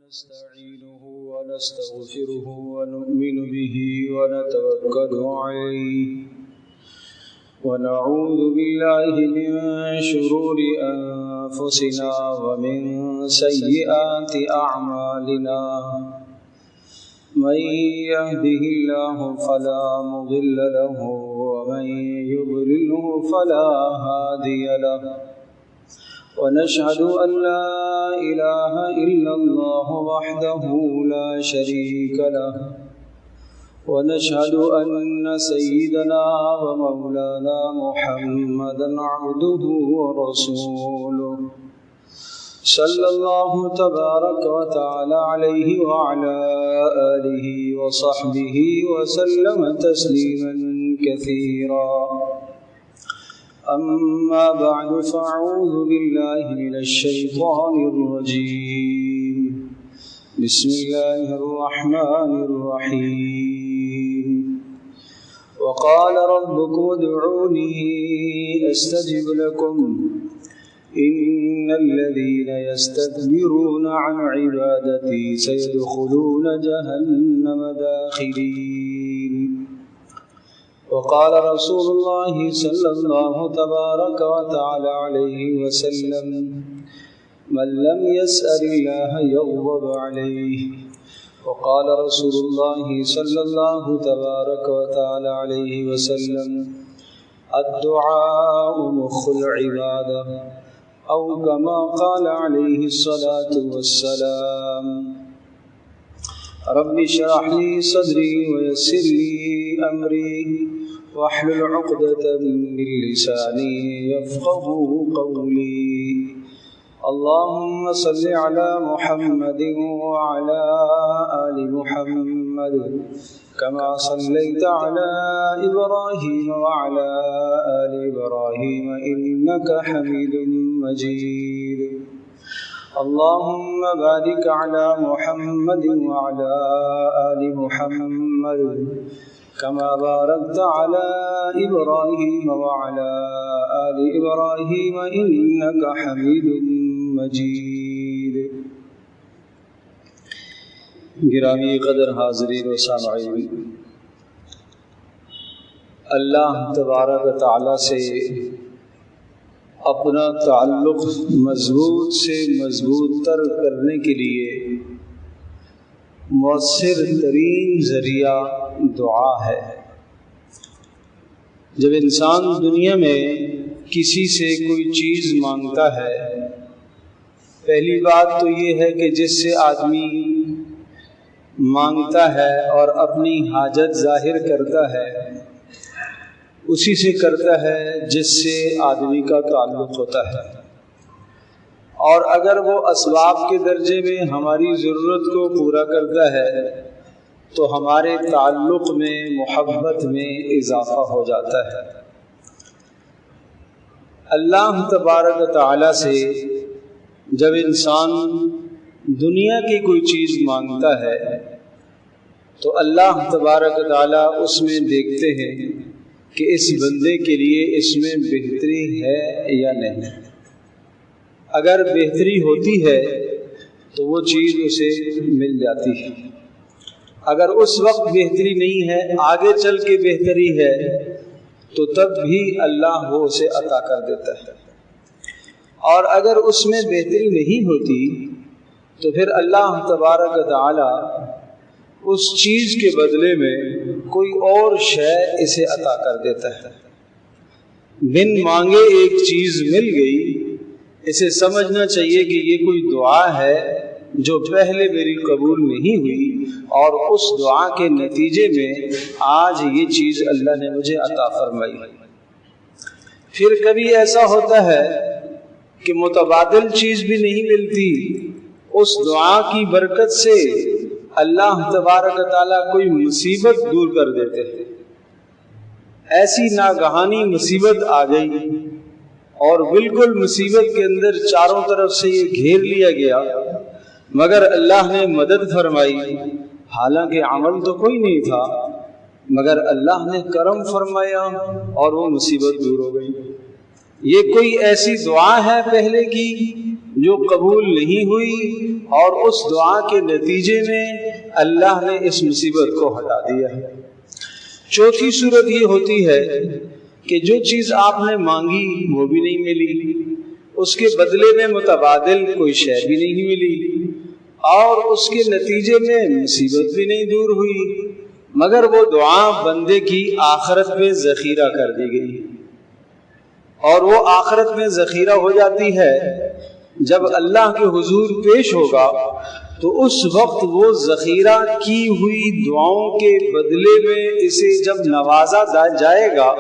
نستعينه ونستغفره ونؤمن به ونتوكل عليه ونعوذ بالله من شرور أنفسنا ومن سيئات أعمالنا من يهده الله فلا مضل له ومن يضلله فلا هادي له ونشهد أن لا إله إلا الله وحده لا شريك له ونشهد أن سيدنا ومولانا محمدا عبده ورسوله صلى الله تبارك وتعالى عليه وعلى آله وصحبه وسلم تسليما كثيرا أما بعد فأعوذ بالله من الشيطان الرجيم بسم الله الرحمن الرحيم وقال ربكم ادعوني أستجب لكم إن الذين يستكبرون عن عبادتي سيدخلون جهنم داخرين وقال رسول الله صلى الله تبارك وتعالى عليه وسلم من لم يسأل الله يغضب عليه وقال رسول الله صلى الله تبارك وتعالى عليه وسلم الدعاء مخ العبادة أو كما قال عليه الصلاة والسلام رب اشرح لي صدري ويسر لي أمري واحلل عقدة من لساني يفقهوا قولي اللهم صل على محمد وعلى آل محمد كما صليت على إبراهيم وعلى آل إبراهيم إنك حميد مجيد اللهم بارك على محمد وعلى آل محمد كما باركت على إبراهيم وعلى آل إبراهيم إنك حميد مجيد. گرامی قدر حاضرین و سامعین، اللہ تبارک و تعالی سے اپنا تعلق مضبوط سے مضبوط تر کرنے کے لیے مؤثر ترین ذریعہ دعا ہے۔ جب انسان دنیا میں کسی سے کوئی چیز مانگتا ہے، پہلی بات تو یہ ہے کہ جس سے آدمی مانگتا ہے اور اپنی حاجت ظاہر کرتا ہے اسی سے کرتا ہے جس سے آدمی کا تعلق ہوتا ہے، اور اگر وہ اسباب کے درجے میں ہماری ضرورت کو پورا کرتا ہے تو ہمارے تعلق میں محبت میں اضافہ ہو جاتا ہے۔ اللہ تبارک و تعالی سے جب انسان دنیا کی کوئی چیز مانگتا ہے تو اللہ تبارک و تعالی اس میں دیکھتے ہیں کہ اس بندے کے لیے اس میں بہتری ہے یا نہیں۔ اگر بہتری ہوتی ہے تو وہ چیز اسے مل جاتی ہے، اگر اس وقت بہتری نہیں ہے، آگے چل کے بہتری ہے تو تب بھی اللہ وہ اسے عطا کر دیتا ہے، اور اگر اس میں بہتری نہیں ہوتی تو پھر اللہ تبارک و تعالی اس چیز کے بدلے میں کوئی اور شے اسے عطا کر دیتا ہے۔ بن مانگے ایک چیز مل گئی، اسے سمجھنا چاہیے کہ یہ کوئی دعا ہے جو پہلے میری قبول نہیں ہوئی، اور اس دعا کے نتیجے میں آج یہ چیز اللہ نے مجھے عطا فرمائی۔ پھر کبھی ایسا ہوتا ہے کہ متبادل چیز بھی نہیں ملتی، اس دعا کی برکت سے اللہ تبارک و تعالیٰ کوئی مصیبت دور کر دیتے ہیں۔ ایسی ناگہانی مصیبت آ گئی اور بالکل مصیبت کے اندر چاروں طرف سے یہ گھیر لیا گیا، مگر اللہ نے مدد فرمائی، حالانکہ عمل تو کوئی نہیں تھا، مگر اللہ نے کرم فرمایا اور وہ مصیبت دور ہو گئی۔ یہ کوئی ایسی دعا ہے پہلے کی جو قبول نہیں ہوئی، اور اس دعا کے نتیجے میں اللہ نے اس مصیبت کو ہٹا دیا ہے۔ چوتھی صورت یہ ہوتی ہے کہ جو چیز آپ نے مانگی وہ بھی نہیں ملی، اس کے بدلے میں متبادل کوئی شے بھی نہیں ملی، اور اس کے نتیجے میں مصیبت بھی نہیں دور ہوئی، مگر وہ دعا بندے کی آخرت میں ذخیرہ کر دی گئی، اور وہ آخرت میں ذخیرہ ہو جاتی ہے۔ جب اللہ کے حضور پیش ہوگا تو اس وقت وہ ذخیرہ کی ہوئی دعاؤں کے بدلے میں اسے جب نوازا جائے گا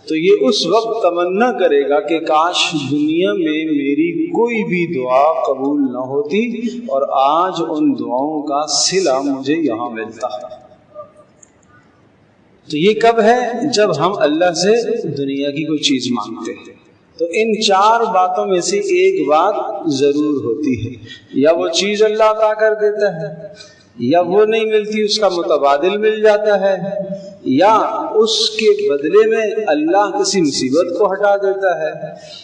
تو یہ اس وقت تمنا کرے گا کہ کاش دنیا میں میری کوئی بھی دعا قبول نہ ہوتی اور آج ان دعاؤں کا صلہ مجھے یہاں ملتا ہے۔ تو یہ کب ہے؟ جب ہم اللہ سے دنیا کی کوئی چیز مانگتے ہیں۔ تو ان چار باتوں میں سے ایک بات ضرور ہوتی ہے، یا وہ چیز اللہ عطا کر دیتا ہے، یا وہ نہیں ملتی اس کا متبادل مل جاتا ہے، یا اس کے بدلے میں اللہ کسی مصیبت کو ہٹا دیتا ہے،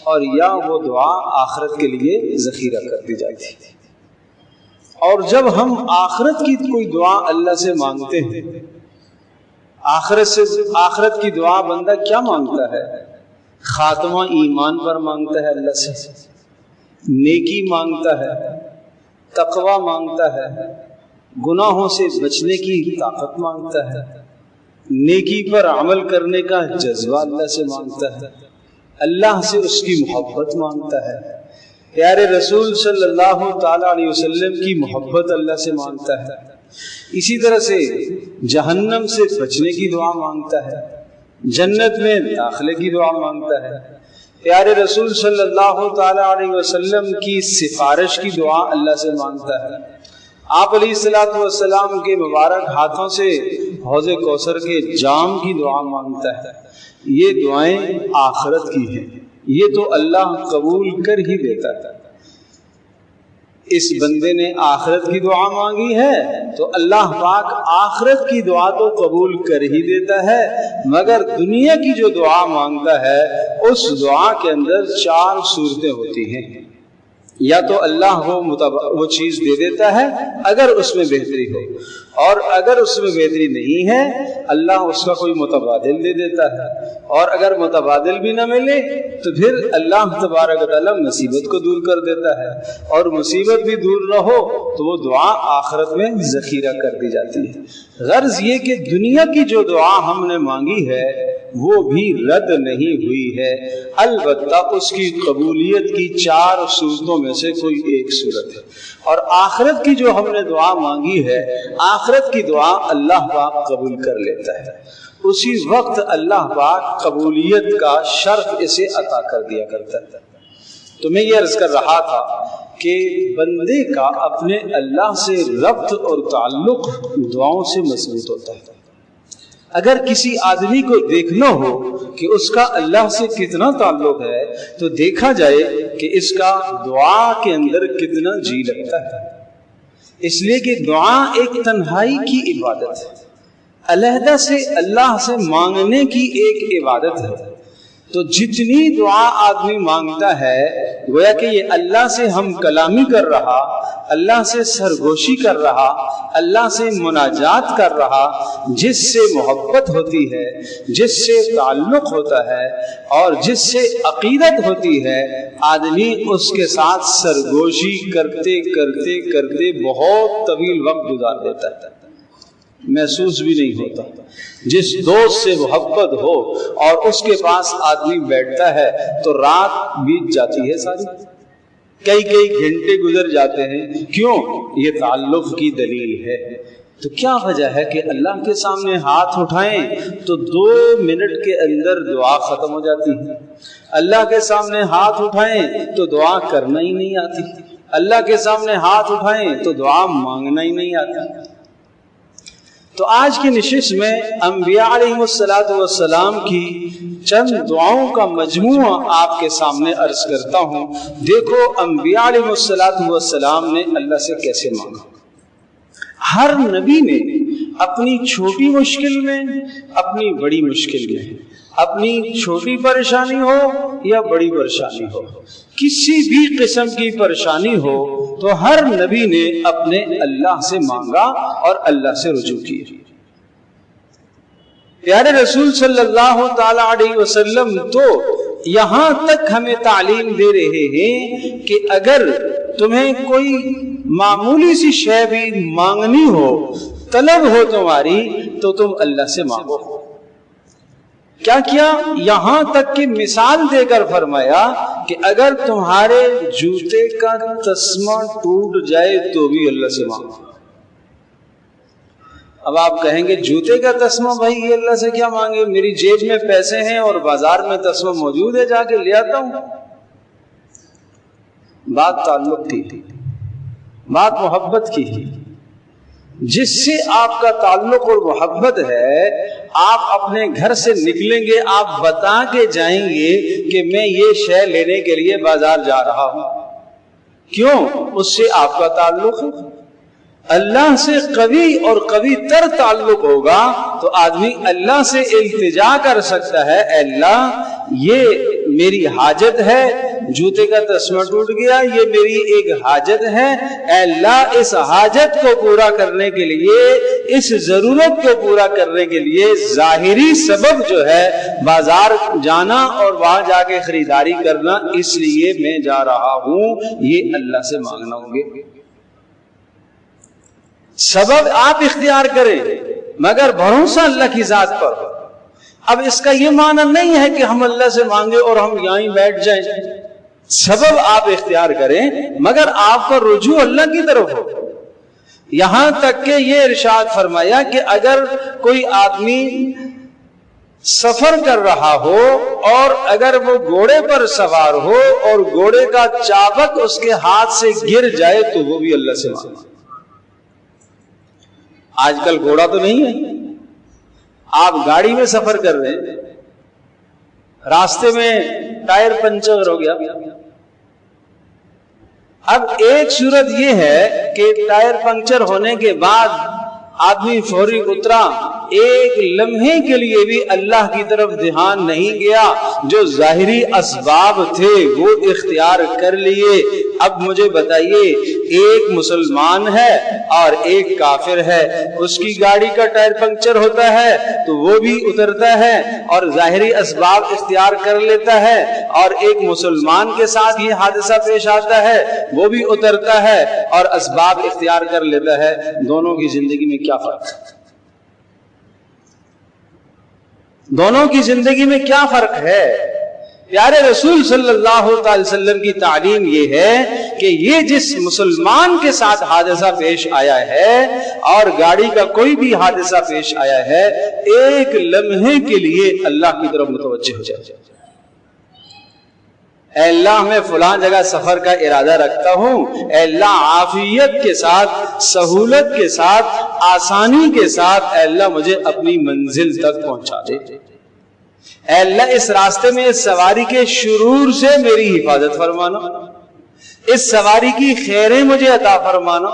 اور یا وہ دعا آخرت کے لیے ذخیرہ کر دی جاتی ہے۔ اور جب ہم آخرت کی کوئی دعا اللہ سے مانگتے ہیں، آخرت کی دعا بندہ کیا مانگتا ہے؟ خاتمہ ایمان پر مانگتا ہے، اللہ سے نیکی مانگتا ہے، تقوی مانگتا ہے، گناہوں سے بچنے کی طاقت مانگتا ہے، نیکی پر عمل کرنے کا جذبہ اللہ سے مانگتا ہے، اللہ سے اس کی محبت مانگتا ہے، پیارے رسول صلی اللہ تعالی علیہ وسلم کی محبت اللہ سے مانگتا ہے، اسی طرح سے جہنم سے بچنے کی دعا مانگتا ہے، جنت میں داخلے کی دعا مانگتا ہے، پیارے رسول صلی اللہ تعالی علیہ وسلم کی سفارش کی دعا اللہ سے مانگتا ہے، آپ علیہ الصلوۃ والسلام کے مبارک ہاتھوں سے حوض کوثر کے جام کی دعا مانگتا ہے۔ یہ دعائیں آخرت کی ہیں، یہ تو اللہ قبول کر ہی دیتا ہے۔ اس بندے نے آخرت کی دعا مانگی ہے تو اللہ پاک آخرت کی دعا تو قبول کر ہی دیتا ہے، مگر دنیا کی جو دعا مانگتا ہے اس دعا کے اندر چار صورتیں ہوتی ہیں۔ یا تو اللہ وہ چیز دے دیتا ہے اگر اس میں بہتری ہو، اور اگر اس میں بہتری نہیں ہے اللہ اس کا کوئی متبادل دے دیتا ہے، اور اگر متبادل بھی نہ ملے تو پھر اللہ تبارک و تعالی مصیبت کو دور کر دیتا ہے، اور مصیبت بھی دور نہ ہو تو وہ دعا آخرت میں ذخیرہ کر دی جاتی ہے۔ غرض یہ کہ دنیا کی جو دعا ہم نے مانگی ہے وہ بھی رد نہیں ہوئی ہے، البتہ اس کی قبولیت کی چار صورتوں میں سے کوئی ایک صورت ہے، اور آخرت کی جو ہم نے دعا مانگی ہے آخرت کی دعا اللہ پاک قبول کر لیتا ہے، اسی وقت اللہ پاک قبولیت کا شرف اسے عطا کر دیا کرتا ہے۔ تو میں یہ عرض کر رہا تھا کہ بندے کا اپنے اللہ سے ربط اور تعلق دعاؤں سے مضبوط ہوتا ہے۔ اگر کسی آدمی کو دیکھنا ہو کہ اس کا اللہ سے کتنا تعلق ہے تو دیکھا جائے کہ اس کا دعا کے اندر کتنا جی لگتا ہے، اس لیے کہ دعا ایک تنہائی کی عبادت ہے، علیحدہ سے اللہ سے مانگنے کی ایک عبادت ہے۔ تو جتنی دعا آدمی مانگتا ہے گویا کہ یہ اللہ سے ہم کلامی کر رہا، اللہ سے سرگوشی کر رہا، اللہ سے مناجات کر رہا، جس سے محبت ہوتی ہے، جس سے تعلق ہوتا ہے اور جس سے عقیدت ہوتی ہے، آدمی اس کے ساتھ سرگوشی کرتے کرتے کرتے بہت طویل وقت گزار دیتا ہے، محسوس بھی نہیں ہوتا۔ جس دوست سے محبت ہو اور اس کے پاس آدمی بیٹھتا ہے تو رات بیت جاتی ہے ساری، کئی گھنٹے گزر جاتے ہیں، کیوں؟ یہ تعلق کی دلیل ہے۔ تو کیا وجہ ہے کہ اللہ کے سامنے ہاتھ اٹھائیں تو 2 منٹ کے اندر دعا ختم ہو جاتی ہے، اللہ کے سامنے ہاتھ اٹھائیں تو دعا کرنا ہی نہیں آتی، اللہ کے سامنے ہاتھ اٹھائیں تو دعا مانگنا ہی نہیں آتی۔ تو آج کی نشست میں انبیاء علیہ السلام کی چند دعاؤں کا مجموعہ آپ کے سامنے عرض کرتا ہوں۔ دیکھو انبیاء علیہ السلام نے اللہ سے کیسے مانگا۔ ہر نبی نے اپنی چھوٹی مشکل میں، اپنی بڑی مشکل میں، اپنی چھوٹی پریشانی ہو یا بڑی پریشانی ہو، کسی بھی قسم کی پریشانی ہو تو ہر نبی نے اپنے اللہ سے مانگا اور اللہ سے رجوع کی۔ پیارے رسول صلی اللہ تعالی علیہ وسلم تو یہاں تک ہمیں تعلیم دے رہے ہیں کہ اگر تمہیں کوئی معمولی سی شے بھی مانگنی ہو، طلب ہو تمہاری، تو تم اللہ سے مانگو۔ کیا کیا؟ یہاں تک کہ مثال دے کر فرمایا کہ اگر تمہارے جوتے کا تسمہ ٹوٹ جائے تو بھی اللہ سے مانگو۔ اب آپ کہیں گے جوتے کا تسمہ بھائی یہ اللہ سے کیا مانگے، میری جیب میں پیسے ہیں اور بازار میں تسمہ موجود ہے، جا کے لے آتا ہوں۔ بات تعلق کی تھی، بات محبت کی تھی۔ جس سے آپ کا تعلق اور محبت ہے، آپ اپنے گھر سے نکلیں گے، آپ بتا کے جائیں گے کہ میں یہ شے لینے کے لیے بازار جا رہا ہوں۔ کیوں؟ اس سے آپ کا تعلق ہے۔ اللہ سے قوی اور قوی تر تعلق ہوگا تو آدمی اللہ سے التجا کر سکتا ہے، اے اللہ یہ میری حاجت ہے، جوتے کا تسمہ ٹوٹ گیا، یہ میری ایک حاجت ہے، اے اللہ اس حاجت کو پورا کرنے کے لیے، اس ضرورت کو پورا کرنے کے لیے ظاہری سبب جو ہے بازار جانا اور وہاں جا کے خریداری کرنا، اس لیے میں جا رہا ہوں، یہ اللہ سے مانگنا ہوگے۔ سبب آپ اختیار کریں مگر بھروسہ اللہ کی ذات پر۔ اب اس کا یہ معنی نہیں ہے کہ ہم اللہ سے مانگے اور ہم یہاں ہی بیٹھ جائیں، سبب آپ اختیار کریں مگر آپ کا رجوع اللہ کی طرف ہو۔ یہاں تک کہ یہ ارشاد فرمایا کہ اگر کوئی آدمی سفر کر رہا ہو اور اگر وہ گھوڑے پر سوار ہو اور گھوڑے کا چابک اس کے ہاتھ سے گر جائے تو وہ بھی اللہ سے مانگے۔ آج کل گھوڑا تو نہیں ہے، آپ گاڑی میں سفر کر رہے ہیں، راستے میں ٹائر پنچر ہو گیا۔ اب ایک صورت یہ ہے کہ ٹائر پنچر ہونے کے بعد آدمی فوری اترا، ایک لمحے کے لیے بھی اللہ کی طرف دھیان نہیں گیا، جو ظاہری اسباب تھے وہ اختیار کر لیے۔ اب مجھے بتائیے، ایک مسلمان ہے اور ایک کافر ہے، اس کی گاڑی کا ٹائر پنکچر ہوتا ہے تو وہ بھی اترتا ہے اور ظاہری اسباب اختیار کر لیتا ہے، اور ایک مسلمان کے ساتھ یہ حادثہ پیش آتا ہے، وہ بھی اترتا ہے اور اسباب اختیار کر لیتا ہے۔ دونوں کی زندگی میں کیا فرق ہے؟ دونوں کی زندگی میں کیا فرق ہے؟ پیارے رسول صلی اللہ علیہ وسلم کی تعلیم یہ ہے کہ یہ جس مسلمان کے ساتھ حادثہ پیش آیا ہے اور گاڑی کا کوئی بھی حادثہ پیش آیا ہے، ایک لمحے کے لیے اللہ کی طرف متوجہ ہو جائے، اے اللہ میں فلاں جگہ سفر کا ارادہ رکھتا ہوں، اے اللہ عافیت کے ساتھ، سہولت کے ساتھ، آسانی کے ساتھ اے اللہ مجھے اپنی منزل تک پہنچا دے، اے اللہ اس راستے میں اس سواری کے شرور سے میری حفاظت فرمانا، اس سواری کی خیریں مجھے عطا فرمانا،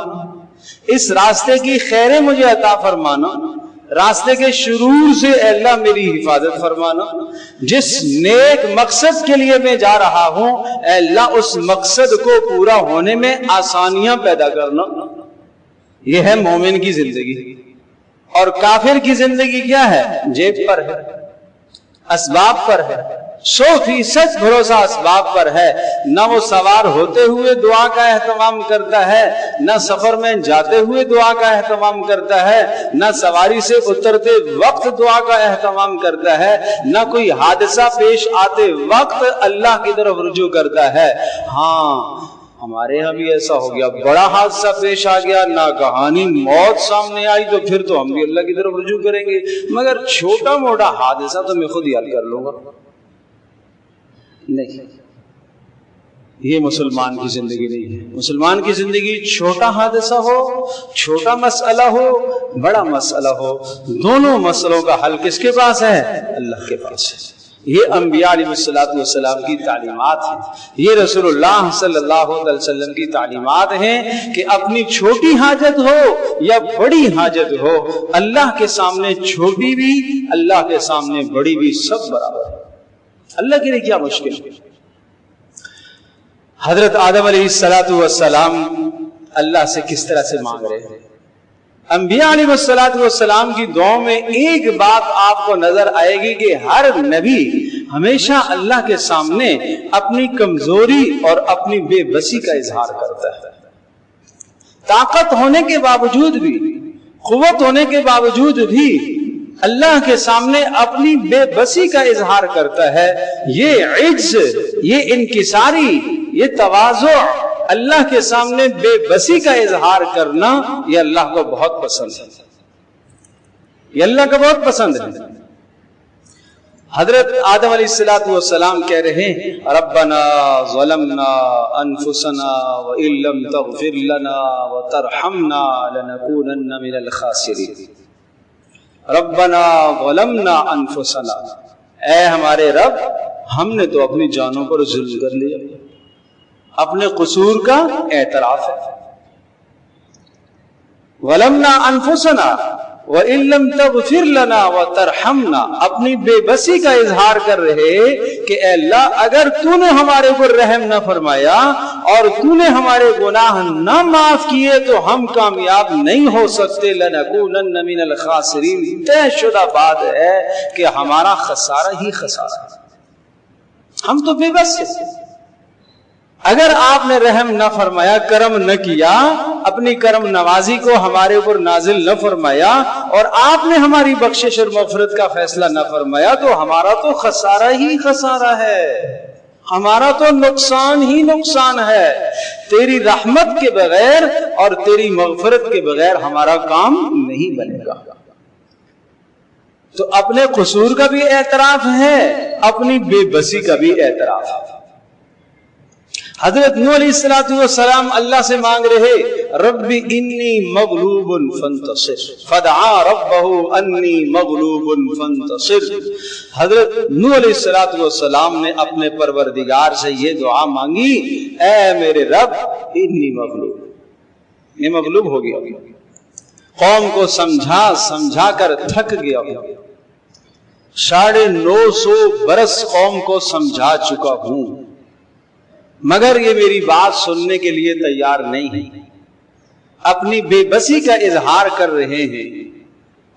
اس راستے کی خیریں مجھے عطا فرمانا، راستے کے شرور سے اے اللہ میری حفاظت فرمانا، جس نیک مقصد کے لیے میں جا رہا ہوں اے اللہ اس مقصد کو پورا ہونے میں آسانیاں پیدا کرنا۔ یہ ہے مومن کی زندگی۔ اور کافر کی زندگی کیا ہے؟ جیب پر ہے، اسباب پر ہے، 100% بھروسہ اسباب پر ہے۔ نہ وہ سوار ہوتے ہوئے دعا کا اہتمام کرتا ہے، نہ سفر میں جاتے ہوئے دعا کا اہتمام کرتا ہے، نہ سواری سے اترتے وقت دعا کا اہتمام کرتا ہے، نہ کوئی حادثہ پیش آتے وقت اللہ کی طرف رجوع کرتا ہے۔ ہاں ہمارے ہاں بھی ایسا ہو گیا، بڑا حادثہ پیش آ گیا، ناگہانی موت سامنے آئی تو پھر تو ہم بھی اللہ کی طرف رجوع کریں گے، مگر چھوٹا موٹا حادثہ تو میں خود ہی حل کر لوں گا۔ نہیں، یہ مسلمان کی زندگی نہیں ہے۔ مسلمان کی زندگی چھوٹا حادثہ ہو، چھوٹا مسئلہ ہو، بڑا مسئلہ ہو، دونوں مسئلوں کا حل کس کے پاس ہے؟ اللہ کے پاس ہے۔ یہ انبیاء علیہ السلام کی تعلیمات ہیں، یہ رسول اللہ صلی اللہ علیہ وسلم کی تعلیمات ہیں کہ اپنی چھوٹی حاجت ہو یا بڑی حاجت ہو، اللہ کے سامنے چھوٹی بھی اللہ کے سامنے بڑی بھی سب برابر ہے۔ اللہ کے لیے کیا مشکل ہے؟ حضرت آدم علیہ السلام اللہ سے کس طرح سے مانگ رہے ہیں؟ انبیاء علیہ السلام کی دعاؤں میں ایک بات آپ کو نظر آئے گی کہ ہر نبی ہمیشہ اللہ کے سامنے اپنی کمزوری اور اپنی بے بسی کا اظہار کرتا ہے۔ طاقت ہونے کے باوجود بھی، قوت ہونے کے باوجود بھی اللہ کے سامنے اپنی بے بسی کا اظہار کرتا ہے۔ یہ عجز، یہ انکساری، یہ تواضع، اللہ کے سامنے بے بسی کا اظہار کرنا، یہ اللہ کو بہت پسند ہے، یہ اللہ کو بہت پسند ہے۔ حضرت آدم علیہ السلام کہہ رہے ہیں ربنا ظلمنا انفسنا وان لم تغفر لنا وترحمنا لنكونن من الخاسرین۔ ربنا ظلمنا انفسنا، اے ہمارے رب، ہم نے تو اپنی جانوں پر ظلم کر لیا، اپنے قصور کا اعتراف ہے۔ ظلمنا انفسنا وَإِن لَّمْ تَغْفِرْ لَنَا وَتَرْحَمْنَا، اپنی بے بسی کا اظہار کر رہے کہ اے اللہ اگر تو نے ہمارے اوپر رحم نہ فرمایا اور تو نے ہمارے گناہ نہ معاف کیے تو ہم کامیاب نہیں ہو سکتے، لَنَكُونَنَّ مِنَ الْخَاسِرِينَ، طے شدہ بات ہے کہ ہمارا خسارہ ہی خسارہ ہے، ہم تو بے بس ہیں۔ اگر آپ نے رحم نہ فرمایا، کرم نہ کیا، اپنی کرم نوازی کو ہمارے اوپر نازل نہ فرمایا اور آپ نے ہماری بخشش اور مغفرت کا فیصلہ نہ فرمایا تو ہمارا تو خسارہ ہی خسارہ ہے، ہمارا تو نقصان ہی نقصان ہے۔ تیری رحمت کے بغیر اور تیری مغفرت کے بغیر ہمارا کام نہیں بنے گا۔ تو اپنے قصور کا بھی اعتراف ہے، اپنی بے بسی کا بھی اعتراف ہے۔ حضرت نوح علیہ السلام اللہ سے مانگ رہے رب انی مغلوب فانتصر، فدعا ربہ انی مغلوب فانتصر۔ حضرت نوح علیہ السلام نے اپنے پروردگار سے یہ دعا مانگی، اے میرے رب انی مغلوب، میں مغلوب ہو گیا، قوم کو سمجھا کر تھک گیا، 950 برس قوم کو سمجھا چکا ہوں، مگر یہ میری بات سننے کے لیے تیار نہیں ہے، اپنی بے بسی کا اظہار کر رہے ہیں،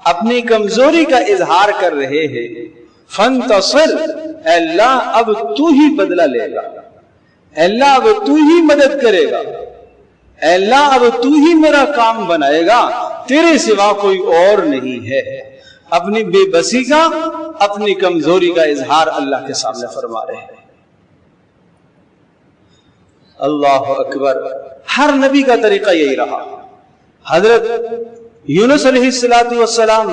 اپنی کمزوری کا اظہار کر رہے ہیں۔ فانتصر، اے اللہ اب تو ہی بدلہ لے گا، اے اللہ اب تو ہی مدد کرے گا، اے اللہ اب تو ہی میرا کام بنائے گا، تیرے سوا کوئی اور نہیں ہے۔ اپنی بے بسی کا، اپنی کمزوری کا اظہار اللہ کے سامنے فرما رہے ہیں۔ اللہ اکبر، ہر نبی کا طریقہ یہی رہا۔ حضرت یونس علیہ السلام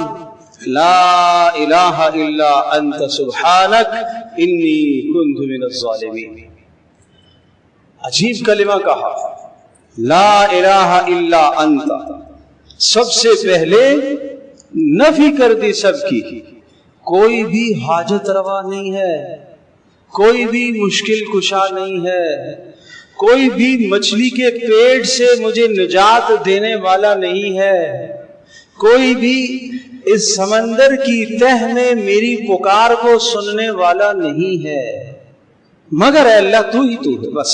لا الہ الا انت سبحانک انی کنت من الظالمین، عجیب کلمہ کہا، لا الہ الا انت، سب سے پہلے نفی کر دی سب کی، کوئی بھی حاجت روا نہیں ہے، کوئی بھی مشکل کشا نہیں ہے، کوئی بھی مچھلی کے پیٹ سے مجھے نجات دینے والا نہیں ہے، کوئی بھی اس سمندر کی تہ میں میری پکار کو سننے والا نہیں ہے، مگر اے اللہ تو ہی تو ہے، بس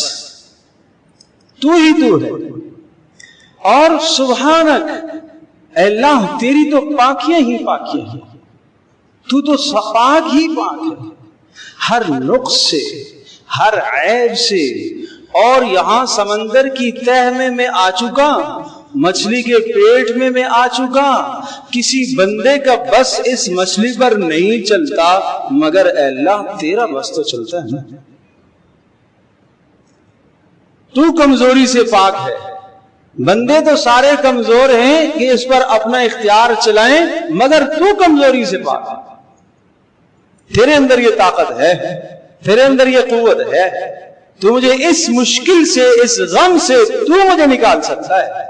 تو ہی تو ہے۔ اور سبحانک، اے اللہ تیری تو پاکیاں ہی پاکیاں ہیں، تو تو پاک ہی پاک ہے، ہر نقص سے، ہر عیب سے۔ اور یہاں سمندر کی تہ میں آ چکا، مچھلی کے پیٹ میں آ چکا، کسی بندے کا بس اس مچھلی پر نہیں چلتا، مگر اے اللہ تیرا بس تو چلتا ہے نا۔ تو کمزوری سے پاک ہے، بندے تو سارے کمزور ہیں کہ اس پر اپنا اختیار چلائیں، مگر تو کمزوری سے پاک ہے، تیرے اندر یہ طاقت ہے، تیرے اندر یہ قوت ہے، تو مجھے اس مشکل سے، اس غم سے تو مجھے نکال سکتا ہے۔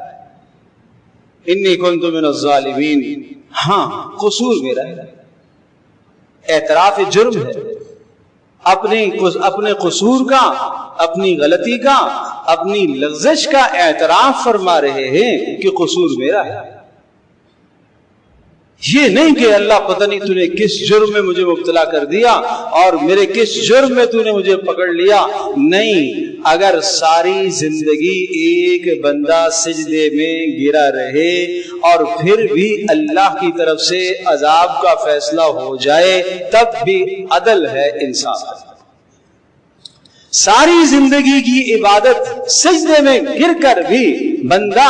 انی کنت من الظالمین، ہاں قصور میرا ہے، اعتراف جرم ہے، اپنے قصور کا، اپنی غلطی کا، اپنی لغزش کا اعتراف فرما رہے ہیں کہ قصور میرا ہے۔ یہ نہیں کہ اللہ پتہ نہیں تو نے کس جرم میں مجھے مبتلا کر دیا اور میرے کس جرم میں تو نے مجھے پکڑ لیا۔ نہیں، اگر ساری زندگی ایک بندہ سجدے میں گرا رہے اور پھر بھی اللہ کی طرف سے عذاب کا فیصلہ ہو جائے تب بھی عدل ہے، انصاف ہے۔ ساری زندگی کی عبادت سجدے میں گر کر بھی بندہ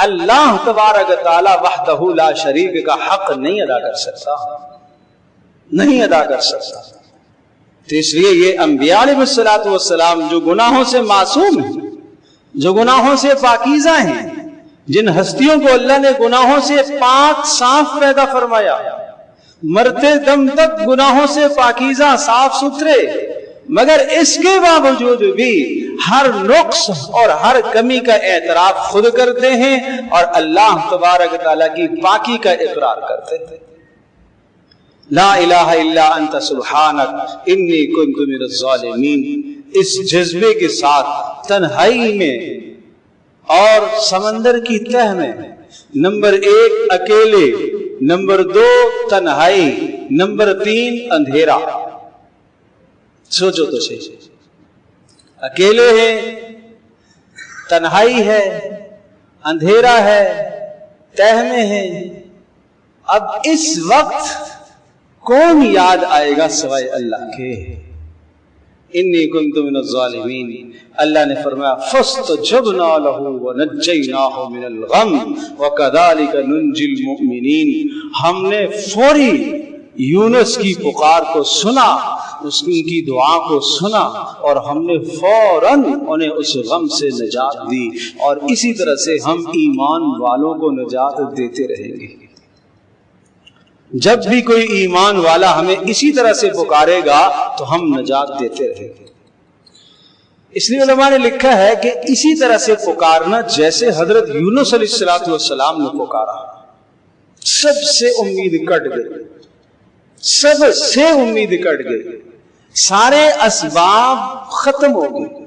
اللہ تبارک تعالی وحدہ لا شریک کا حق نہیں ادا کر سکتا، نہیں ادا کر سکتا۔ تو اس لیے یہ انبیاء علیہ الصلوۃ والسلام جو گناہوں سے معصوم ہیں، جو گناہوں سے پاکیزہ ہیں، جن ہستیوں کو اللہ نے گناہوں سے پاک صاف پیدا فرمایا، مرتے دم تک گناہوں سے پاکیزہ صاف ستھرے، مگر اس کے باوجود بھی ہر نقص اور ہر کمی کا اعتراف خود کرتے ہیں اور اللہ تبارک تعالیٰ کی پاکی کا اقرار کرتے ہیں۔ لا الہ الا انت سبحانک انی کنت من الظالمین، اس جذبے کے ساتھ تنہائی میں اور سمندر کی تہ میں، نمبر 1 اکیلے، نمبر 2 تنہائی، نمبر 3 اندھیرا۔ سوچو تو صحیح، اکیلے ہیں، تنہائی ہے، اندھیرا ہے، تہ میں ہے۔ اب اس وقت کون یاد آئے گا سوائے اللہ کے؟ انی کنت من الظالمین، اللہ نے فرمایا فاستجبنا له ونجیناہ من الغم وکذالک ننجی المؤمنین، ہم نے فوری یونس کی پکار کو سنا، اس کی دعا کو سنا اور ہم نے فوراً انہیں اس غم سے نجات دی، اور اسی طرح سے ہم ایمان والوں کو نجات دیتے رہیں گے۔ جب بھی کوئی ایمان والا ہمیں اسی طرح سے پکارے گا تو ہم نجات دیتے رہیں گے۔ اس لیے علماء نے لکھا ہے کہ اسی طرح سے پکارنا جیسے حضرت یونس علیہ السلام نے پکارا، سب سے امید کٹ گئی، سب سے امید کٹ گئی، سارے اسباب ختم ہو گئے۔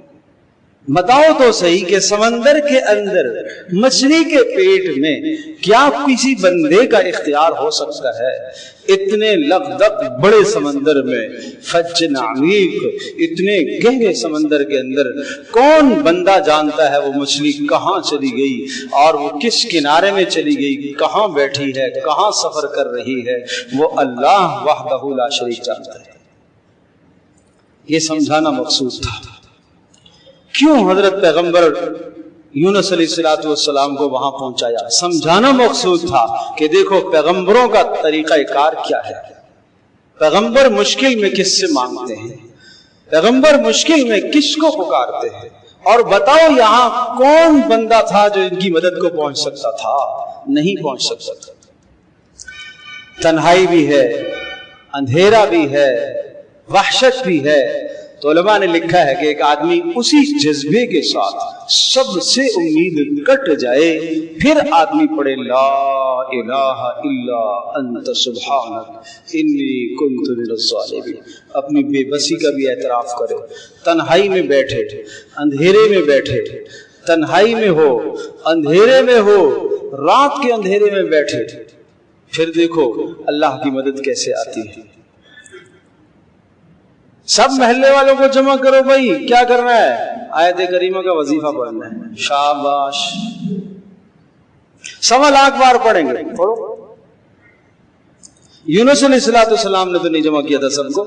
بتاؤ تو صحیح کہ سمندر کے اندر، مچھلی کے پیٹ میں کیا کسی بندے کا اختیار ہو سکتا ہے؟ اتنے لغدق بڑے سمندر میں، فجن عمیق، اتنے گہرے سمندر کے اندر کون بندہ جانتا ہے وہ مچھلی کہاں چلی گئی اور وہ کس کنارے میں چلی گئی، کہاں بیٹھی ہے، کہاں سفر کر رہی ہے؟ وہ اللہ وحدہ لا شریک جانتا ہے۔ یہ سمجھانا مقصود تھا۔ کیوں حضرت پیغمبر یونس علیہ السلام کو وہاں پہنچایا؟ سمجھانا مقصود تھا کہ دیکھو پیغمبروں کا طریقہ کار کیا ہے، پیغمبر مشکل میں کس سے مانگتے ہیں، پیغمبر مشکل میں کس کو پکارتے ہیں، اور بتاؤ یہاں کون بندہ تھا جو ان کی مدد کو پہنچ سکتا تھا؟ نہیں پہنچ سکتا تھا۔ تنہائی بھی ہے، اندھیرا بھی ہے، وحشت بھی ہے۔ تو علماء نے لکھا ہے کہ ایک آدمی اسی جذبے کے ساتھ سب سے امید کٹ جائے، پھر آدمی پڑھے لا الہ الا انت سبحانک انی کنت من الظالمین، اپنی بے بسی کا بھی اعتراف کرے۔ تنہائی میں بیٹھے، اندھیرے میں بیٹھے، تنہائی میں ہو، اندھیرے میں ہو، رات کے اندھیرے میں بیٹھے، پھر دیکھو اللہ کی مدد کیسے آتی ہے۔ سب محلے والوں کو جمع کرو، بھائی کیا کرنا ہے؟ آیت کریمہ کا وظیفہ پڑھنا ہے۔ شاباش، 1.25 لاکھ بار پڑھیں گے، پڑھو۔ یونس علیہ السلام نے تو نہیں جمع کیا تھا سب کو،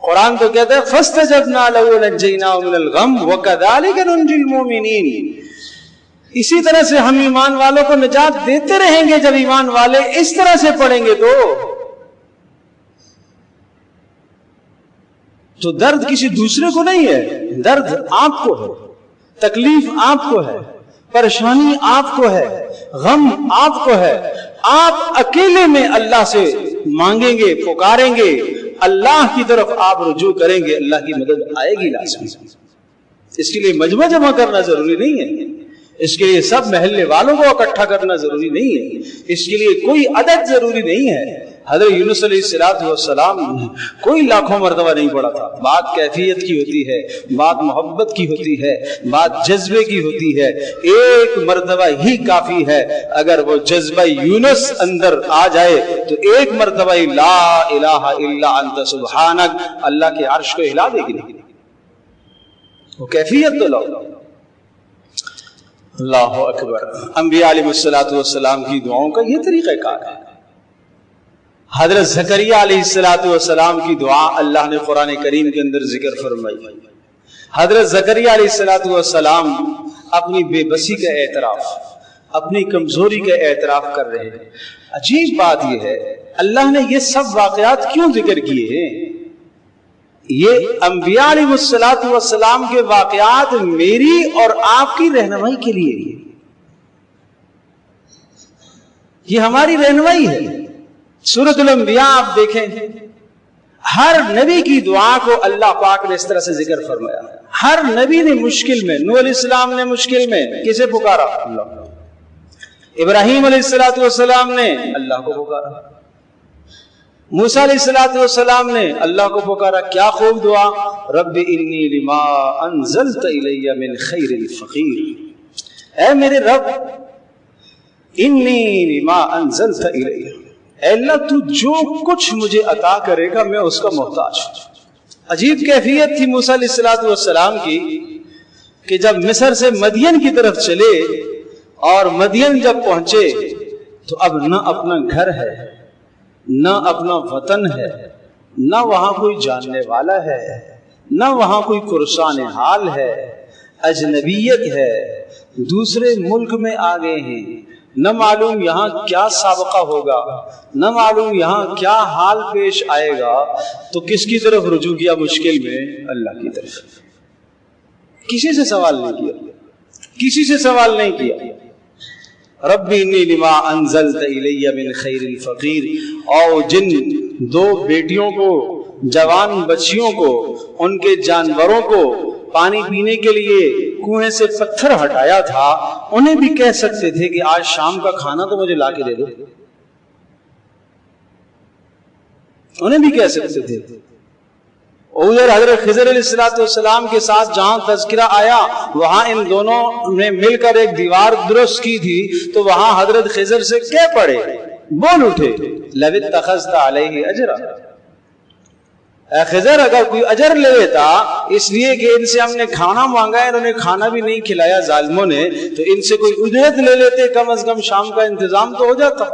قرآن تو کہتا ہے فاستجبنا له ونجیناه من الغم وکذالک ننجی المؤمنین، اسی طرح سے ہم ایمان والوں کو نجات دیتے رہیں گے۔ جب ایمان والے اس طرح سے پڑھیں گے تو درد کسی دوسرے کو نہیں ہے، درد آپ کو ہے، تکلیف آپ کو ہے، پریشانی آپ کو ہے، غم آپ کو ہے۔ آپ اکیلے میں اللہ سے مانگیں گے، پکاریں گے، اللہ کی طرف آپ رجوع کریں گے، اللہ کی مدد آئے گی لازمی۔ اس کے لیے مجمع جمع کرنا ضروری نہیں ہے، اس کے لیے سب محلے والوں کو اکٹھا کرنا ضروری نہیں ہے، اس کے لیے کوئی عدد ضروری نہیں ہے۔ حضرت یونس علیہ السلام کوئی لاکھوں مرتبہ نہیں پڑھا تھا۔ بات کیفیت کی ہوتی ہے، بات محبت کی ہوتی ہے، بات جذبے کی ہوتی ہے۔ ایک مرتبہ ہی کافی ہے، اگر وہ جذبہ یونس اندر آ جائے تو ایک مرتبہ ہی لا الہ الا انت سبحانک اللہ کے عرش کو ہلا دے گی۔ وہ کیفیت تو لو۔ اللہ اکبر۔ انبیاء علیہ السلام کی دعاؤں کا یہ طریقہ کار ہے۔ حضرت زکریا علیہ السلام کی دعا اللہ نے قرآن کریم کے اندر ذکر فرمائی۔ حضرت زکریا علیہ السلام اپنی بے بسی کا اعتراف، اپنی کمزوری کا اعتراف کر رہے ہیں۔ عجیب بات یہ ہے، اللہ نے یہ سب واقعات کیوں ذکر کیے ہیں؟ یہ انبیاء علیہ السلام کے واقعات میری اور آپ کی رہنمائی کے لیے، یہ ہماری رہنمائی ہے۔ سورۃ الانبیاء آپ دیکھیں، ہر نبی کی دعا کو اللہ پاک نے اس طرح سے ذکر فرمایا۔ ہر نبی نے مشکل میں، نوح علیہ السلام نے مشکل میں کسے پکارا؟ اللہ۔ ابراہیم علیہ السلام نے اللہ کو پکارا، موسیٰ علیہ السلام نے اللہ کو پکارا۔ کیا خوب دعا، رب انی لما انزلت الی من خیر فقیر، اے میرے رب انی لما انزلت الی، اے اللہ تو جو کچھ مجھے عطا کرے گا میں اس کا محتاج ہوں۔ عجیب کیفیت تھی موسیٰ علیہ السلام کی کہ جب مصر سے مدین کی طرف چلے اور مدین جب پہنچے تو اب نہ اپنا گھر ہے، نہ اپنا وطن ہے، نہ وہاں کوئی جاننے والا ہے، نہ وہاں کوئی پرسان حال ہے، اجنبیت ہے، دوسرے ملک میں آ گئے ہیں، نہ معلوم یہاں کیا سابقہ ہوگا، نہ معلوم یہاں کیا حال پیش آئے گا، تو کس کی طرف رجوع کیا مشکل میں؟ اللہ کی طرف۔ کسی سے سوال نہیں کیا، کسی سے سوال نہیں کیا۔ رب انی لما انزلت الی من خیر فقیر۔ اور جن دو بیٹیوں کو، جوان بچیوں کو، ان کے جانوروں کو پانی پینے کے لیے کنویں سے پتھر ہٹایا تھا، انہیں بھی کہہ سکتے تھے کہ آج شام کا کھانا تو مجھے لا کے دے دو، انہیں بھی کہہ سکتے تھے۔ ادھر حضرت خضر علیہ السلام کے ساتھ جہاں تذکرہ آیا وہاں ان دونوں نے مل کر ایک دیوار درست کی تھی، تو وہاں حضرت خضر سے کہہ پڑے، بول اٹھے، لو اتخذت علیہ اجرا، اے خضر اگر کوئی اجر لے لیتا اس لیے کہ ان سے ہم نے کھانا مانگا ہے، انہوں نے کھانا بھی نہیں کھلایا ظالموں نے، تو ان سے کوئی اجرت لے لیتے، کم از کم شام کا انتظام تو ہو جاتا۔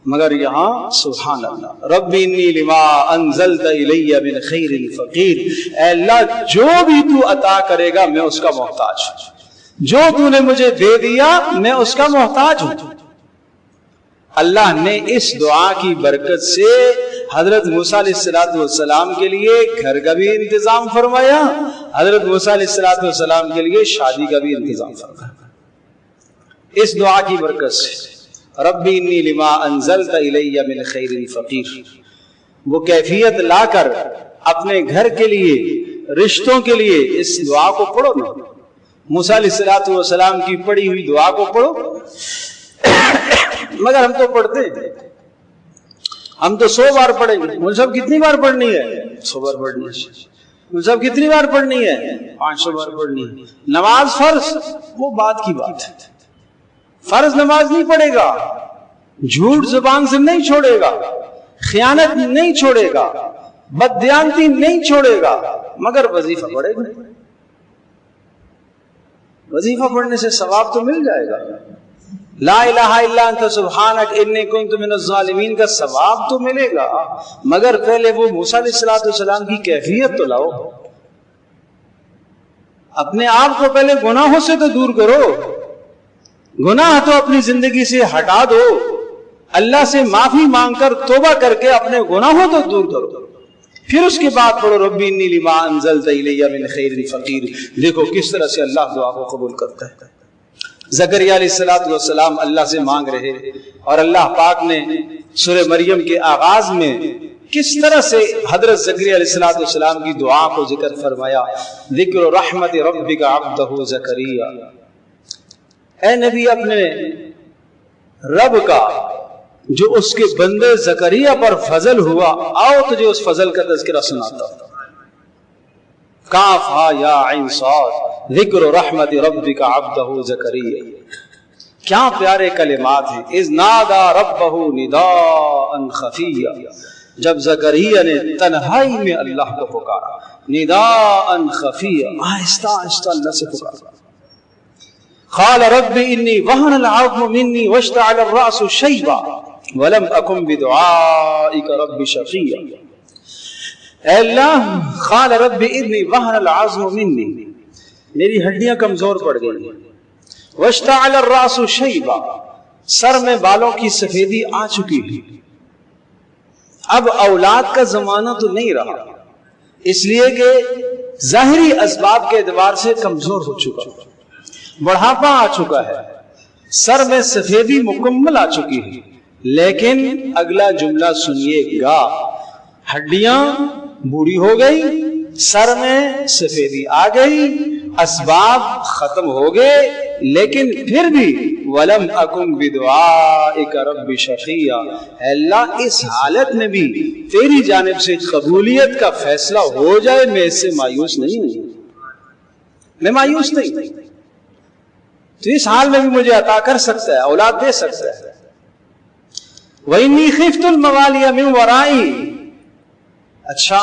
مگر یہاں سبحان اللہ، رب انی لما انزلت الی من خیر فقیر، اے اللہ جو بھی تو عطا کرے گا میں اس کا محتاج ہوں، جو تو نے مجھے دے دیا میں اس کا محتاج ہوں۔ اللہ نے اس دعا کی برکت سے حضرت موسیٰ علیہ السلام کے لیے گھر کا بھی انتظام فرمایا، حضرت موسیٰ علیہ السلام کے لیے شادی کا بھی انتظام فرمایا اس دعا کی برکت سے۔ رب انی لما انزلت الی من خیر فقیر، وہ کیفیت لا کر اپنے گھر کے لیے، رشتوں کے لیے اس دعا کو پڑھو نا۔ موسیٰ علیہ السلام کی پڑھی ہوئی دعا کو پڑھو، مگر ہم تو پڑھتے ہیں، ہم تو 100 بار پڑھیں گے۔ مول صاحب کتنی بار پڑھنی ہے؟ 100 بار پڑھنی ہے۔ مول صاحب کتنی بار پڑھنی ہے؟ 500 بار پڑھنی ہے۔ نماز فرض، وہ بات کی بات ہے، فرض نماز نہیں پڑھے گا، جھوٹ زبان سے نہیں چھوڑے گا، خیانت نہیں چھوڑے گا، بددیانتی نہیں چھوڑے گا، مگر وظیفہ پڑھے گا۔ وظیفہ پڑھنے سے ثواب تو مل جائے گا، لا الہ الا انت سبحانک انی کنت من الظالمین کا ثواب تو ملے گا، مگر پہلے وہ موسیٰ علیہ السلام کی کیفیت تو لاؤ، اپنے آپ کو پہلے گناہوں سے تو دور کرو، گناہ تو اپنی زندگی سے ہٹا دو، اللہ سے معافی مانگ کر توبہ کر کے اپنے گناہوں تو دور کرو، پھر اس کے بعد پڑھو رب انی لما انزلت الی من خیر فقیر۔ دیکھو کس طرح سے اللہ دعا کو قبول کرتا ہے۔ زکریا علیہ السلام اللہ سے مانگ رہے، اور اللہ پاک نے سورہ مریم کے آغاز میں کس طرح سے حضرت زکریا علیہ السلام کی دعا کو ذکر فرمایا۔ ذکر رحمت ربک عبدہ زکریا، اے نبی اپنے رب کا جو اس کے بندے زکریا پر فضل ہوا، آؤ تجھے اس فضل کا تذکرہ سناتا ہوں۔ کاف ہا یا عین صاد ذکر رحمت ربک عبدہ زکریا، کیا پیارے کلمات ہیں۔ اذ نادا ربہ نداء خفیا، جب زکریا نے تنہائی میں اللہ کو پکارا، نداء خفیا، آہستہ آہستہ اللہ سے پکارا۔ قال رب انی وہن العظم منی واشتعل الرأس شیبا ولم اکن بدعائک رب شقیا۔ اے اللہ، قال رب انی وہن العظم منی، میری ہڈیاں کمزور پڑ گئی، واشتعل الرأس شیبا، سر میں بالوں کی سفیدی آ چکی ہے، اب اولاد کا زمانہ تو نہیں رہا، اس لیے کہ ظاہری اسباب کے اعتبار سے کمزور ہو چکا، بڑھاپا آ چکا ہے، سر میں سفیدی مکمل آ چکی ہے۔ لیکن اگلا جملہ سنیے گا، ہڈیاں بوڑھی ہو گئی، سر میں سفیدی آ گئی، اسباب ختم ہو گئے، لیکن پھر بھی وَلَمْ أَكُنْ بِدُعَائِكَ رَبِّ شَقِيًّا، اے اللہ اس حالت میں بھی تیری جانب سے قبولیت کا فیصلہ ہو جائے، میں اس سے مایوس نہیں ہوں، میں مایوس نہیں، تو اس حال میں بھی مجھے عطا کر سکتا ہے، اولاد دے سکتا ہے۔ وَإِنِّي خِفْتُ الْمَوَالِيَ مِنْ وَرَائِي، اچھا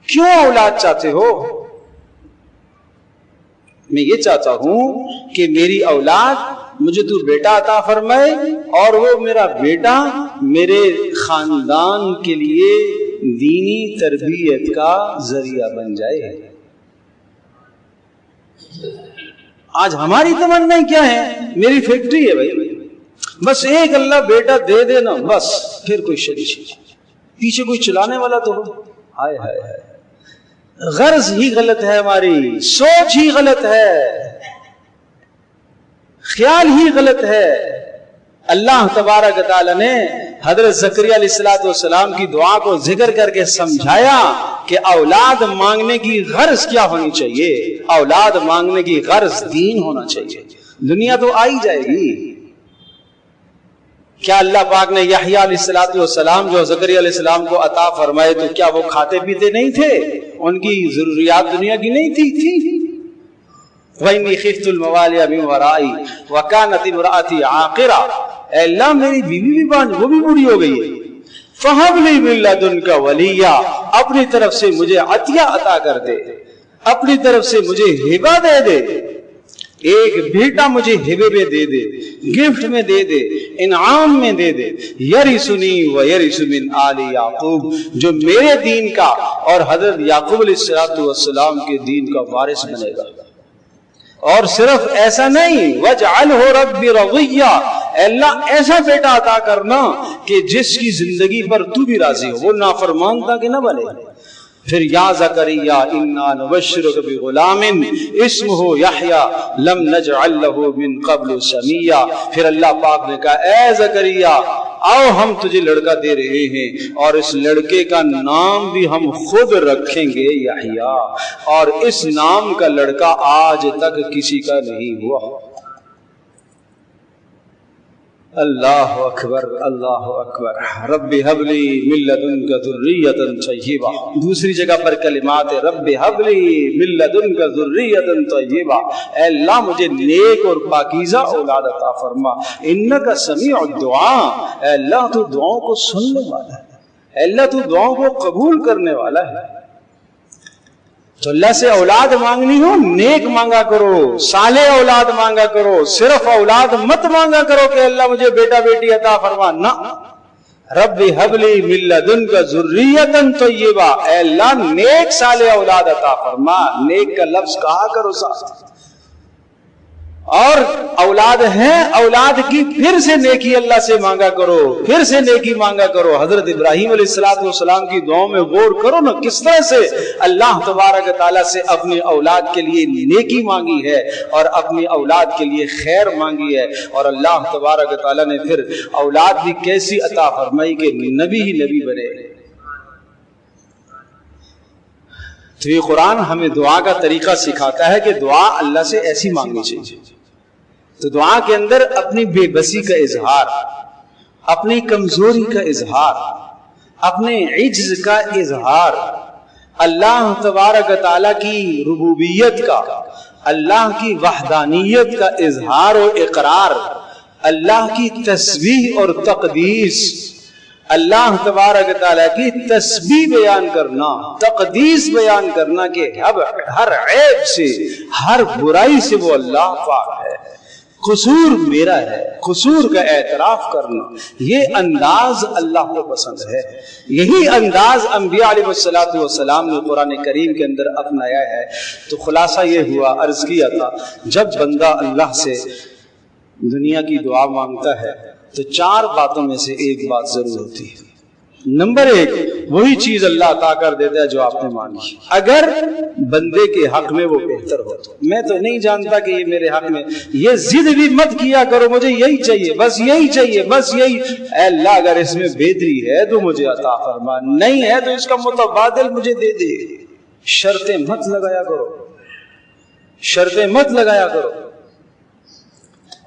کیوں اولاد چاہتے ہو؟ میں یہ چاہتا ہوں کہ میری اولاد مجھے تو بیٹا عطا فرمائے، اور وہ میرا بیٹا میرے خاندان کے لیے دینی تربیت کا ذریعہ بن جائے۔ آج ہماری تمنائیں کیا ہے؟ میری فیکٹری ہے بھائی، بس ایک اللہ بیٹا دے دینا، بس پھر کوئی شریک پیچھے کوئی چلانے والا تو ہو۔ ہائے ہائے ہائے، غرض ہی غلط ہے، ہماری سوچ ہی غلط ہے، خیال ہی غلط ہے۔ اللہ تبارک تعالی نے حضرت زکریا علیہ السلام کی دعا کو ذکر کر کے سمجھایا کہ اولاد مانگنے کی غرض کیا ہونی چاہیے۔ اولاد مانگنے کی غرض دین ہونا چاہیے، دنیا تو آئی جائے گی۔ کیا اللہ پاک نے یحییٰ علیہ السلام جو زکریا علیہ السلام کو عطا فرمائے تو کیا وہ کھاتے پیتے نہیں تھے؟ ان کی ضروریات دنیا کی نہیں تھی؟ وَإِنِّي خِفْتُ الْمَوَالِيَ مِنْ وَرَائِي وَكَانَتِ امْرَأَتِي عَاقِرًا، اے اللہ میری بیوی بھی وہ بھی بوڑھی ہو گئی ہے، فَهَبْ لِي مِن لَّدُنْكَ وَلِيًّا، اپنی طرف سے مجھے عطیہ عطا کر دے، اپنی طرف سے مجھے ہبہ دے دے، ایک بیٹا مجھے ہبے میں دے دے، گفٹ میں دے دے، انعام میں دے دے، یرثنی ویرث من آل یعقوب، جو میرے دین کا اور حضرت یعقوب علیہ السلام کے دین کا وارث بنے گا۔ اور صرف ایسا نہیں، وَاجْعَلْهُ رَبِّ رَضِيًّا، اے اللہ ایسا بیٹا عطا کرنا کہ جس کی زندگی پر تو بھی راضی ہو، وہ نافرمان تھا کہ نہ بنے۔ پھر یا زکریا انا نبشرک بغلام اسمہ یحییٰ لم نجعل لہ من قبل سمیہ، پھر اللہ پاک نے کہا اے زکریا آؤ ہم تجھے لڑکا دے رہے ہیں، اور اس لڑکے کا نام بھی ہم خود رکھیں گے یحییٰ، اور اس نام کا لڑکا آج تک کسی کا نہیں ہوا۔ اللہ اکبر، اللہ اکبر۔ رب حب لی من لدنک ذریۃ طیبہ، دوسری جگہ پر کلمات رب حب لی من لدنک ذریۃ طیبہ، اے اللہ مجھے نیک اور پاکیزہ اولاد عطا فرما، انک سمیع الدعاء، اے اللہ تو دعاؤں کو سننے والا ہے، اے اللہ تو دعاؤں کو قبول کرنے والا ہے۔ تو اللہ سے اولاد مانگنی ہو نیک مانگا کرو، صالح اولاد مانگا کرو، صرف اولاد مت مانگا کرو کہ اللہ مجھے بیٹا بیٹی عطا فرما، نہ، رب حب لی من لدنک ذریۃ طیبہ، اے اللہ نیک صالح اولاد عطا فرما، نیک کا لفظ کہا کرو ساتھ، اور اولاد ہیں اولاد کی پھر سے نیکی اللہ سے مانگا کرو، پھر سے نیکی مانگا کرو۔ حضرت ابراہیم علیہ السلام کی دعاؤں میں غور کرو نا، کس طرح سے اللہ تبارک تعالیٰ سے اپنی اولاد کے لیے نیکی مانگی ہے اور اپنی اولاد کے لیے خیر مانگی ہے، اور اللہ تبارک تعالیٰ نے پھر اولاد بھی کیسی عطا فرمائی کہ نبی ہی نبی بنے۔ تو یہ قرآن ہمیں دعا کا طریقہ سکھاتا ہے کہ دعا اللہ سے ایسی مانگنی چاہیے، تو دعا کے اندر اپنی بے بسی کا اظہار، اپنی کمزوری کا اظہار، اپنے عجز کا اظہار، اللہ تبارک تعالیٰ کی ربوبیت کا، اللہ کی وحدانیت کا اظہار و اقرار، اللہ کی تسبیح اور تقدیس، اللہ تبارک تعالیٰ کی تسبیح بیان کرنا، تقدیس بیان کرنا کہ ہر عیب سے، ہر برائی سے وہ اللہ پاک ہے، قصور میرا ہے، قصور کا اعتراف کرنا، یہ انداز اللہ کو پسند ہے۔ یہی انداز انبیاء علیہ السلام نے قرآن کریم کے اندر اپنایا ہے۔ تو خلاصہ یہ ہوا، عرض کیا تھا، جب بندہ اللہ سے دنیا کی دعا مانگتا ہے تو 4 باتوں میں سے ایک بات ضرور ہوتی ہے۔ نمبر 1، وہی چیز اللہ عطا کر دیتا ہے جو آپ نے مانگی، اگر بندے کے حق میں وہ بہتر ہو تو۔ میں تو نہیں جانتا کہ یہ میرے حق میں، یہ ضد بھی مت کیا کرو مجھے یہی چاہیے، بس یہی چاہیے، بس یہی۔ اے اللہ اگر اس میں بہتری ہے تو مجھے عطا فرما، نہیں ہے تو اس کا متبادل مجھے دے دے۔ شرطیں مت لگایا کرو، شرطیں مت لگایا کرو۔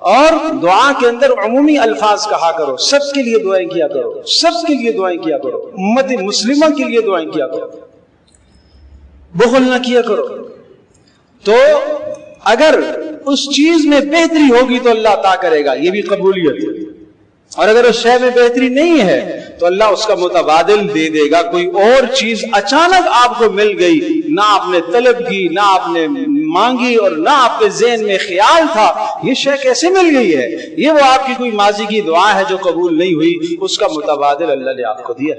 اور دعا کے اندر عمومی الفاظ کہا کرو، سب کے لیے دعائیں کیا کرو، سب کے لیے دعائیں کیا کرو، امت مسلمہ کے لیے دعائیں کیا کرو، بخل نہ کیا کرو۔ تو اگر اس چیز میں بہتری ہوگی تو اللہ عطا کرے گا، یہ بھی قبولیت ہے۔ اور اگر اس شے میں بہتری نہیں ہے تو اللہ اس کا متبادل دے دے گا۔ کوئی اور چیز اچانک آپ کو مل گئی، نہ آپ نے طلب کی، نہ آپ نے مانگی، اور نہ آپ کے ذہن میں خیال تھا، یہ شے کیسے مل گئی ہے؟ یہ وہ آپ کی کوئی ماضی کی دعا ہے جو قبول نہیں ہوئی، اس کا متبادل اللہ نے آپ کو دیا۔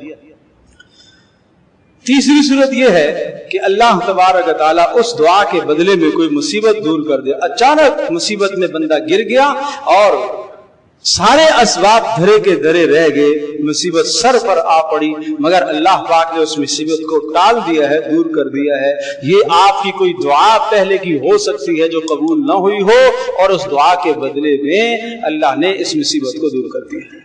تیسری صورت یہ ہے کہ اللہ تبارک تعالیٰ اس دعا کے بدلے میں کوئی مصیبت دور کر دے۔ اچانک مصیبت میں بندہ گر گیا اور سارے اسباب دھرے کے دھرے رہ گئے، مصیبت سر پر آ پڑی، مگر اللہ پاک نے اس مصیبت کو ٹال دیا ہے، دور کر دیا ہے۔ یہ آپ کی کوئی دعا پہلے کی ہو سکتی ہے جو قبول نہ ہوئی ہو، اور اس دعا کے بدلے میں اللہ نے اس مصیبت کو دور کر دیا۔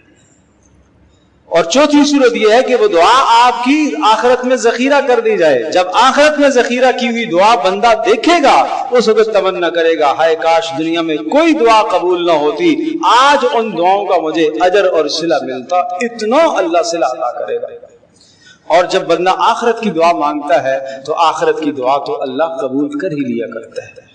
اور چوتھی صورت یہ ہے کہ وہ دعا آپ کی آخرت میں ذخیرہ کر دی جائے۔ جب آخرت میں ذخیرہ کی ہوئی دعا بندہ دیکھے گا، اس وقت تمنا کرے گا، ہائے کاش دنیا میں کوئی دعا قبول نہ ہوتی، آج ان دعاؤں کا مجھے اجر اور صلہ ملتا، اتنا اللہ صلہ عطا کرے گا۔ اور جب بندہ آخرت کی دعا مانگتا ہے تو آخرت کی دعا تو اللہ قبول کر ہی لیا کرتا ہے۔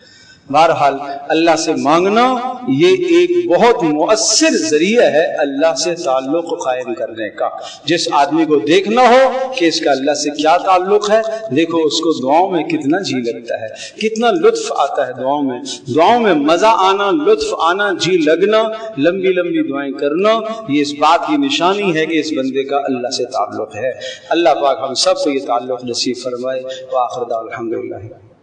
بہرحال اللہ سے مانگنا یہ ایک بہت مؤثر ذریعہ ہے اللہ سے تعلق قائم کرنے کا۔ جس آدمی کو دیکھنا ہو کہ اس کا اللہ سے کیا تعلق ہے، دیکھو اس کو دعاؤں میں کتنا جی لگتا ہے، کتنا لطف آتا ہے دعاؤں میں مزہ آنا، لطف آنا، جی لگنا، لمبی لمبی دعائیں کرنا، یہ اس بات کی نشانی ہے کہ اس بندے کا اللہ سے تعلق ہے۔ اللہ پاک ہم سب کو یہ تعلق نصیب فرمائے۔ وآخر دعوانا الحمدللہ۔